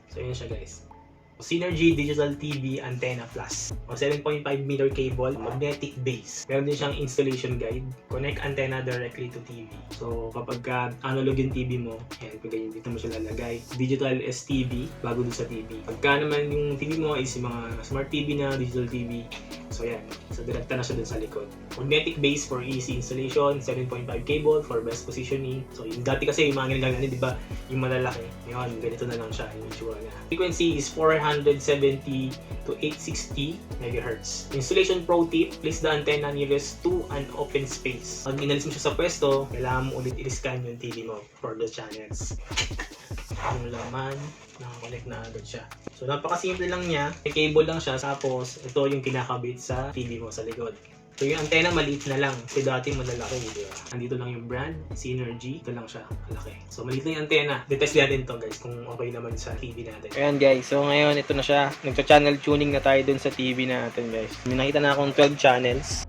So yun siya guys. Synergy Digital TV Antenna Plus. 7.5 meter cable, magnetic base. Meron din siyang installation guide. Connect antenna directly to TV. So kapag analog yung TV mo, yan, pag ganyan dito mo siya lalagay. Digital STV bago dun sa TV. Pagka naman yung TV mo is yung mga smart TV na digital TV. So yan, so direkta na siya dun sa likod. Magnetic base for easy installation, 7.5 cable for best positioning. So yung dati kasi yung mga ginagamit, di ba, yung malalaki. Ngayon, ganito na lang siya, yung itsura niya. Frequency is 470 to 860 MHz. Installation pro tip, place the antenna nearest to an open space. Pag inalis mo siya sa pwesto, kailangan mo ulit i-scan yung TV mo for the channels. Yung laman, nakakonect na agad siya. So napakasimple lang niya, may cable lang siya, tapos ito yung kinakabit sa TV mo sa likod. So yung antenna maliit na lang, kasi dati malalaki, di ba? Andito lang yung brand, Synergy, ito lang siya, malaki. So maliit lang yung antenna. Detest natin to guys, kung okay naman sa TV natin. Ayan guys, so ngayon ito na siya. Nagcha-channel tuning na tayo dun sa TV natin guys. May nakita na akong 12 channels.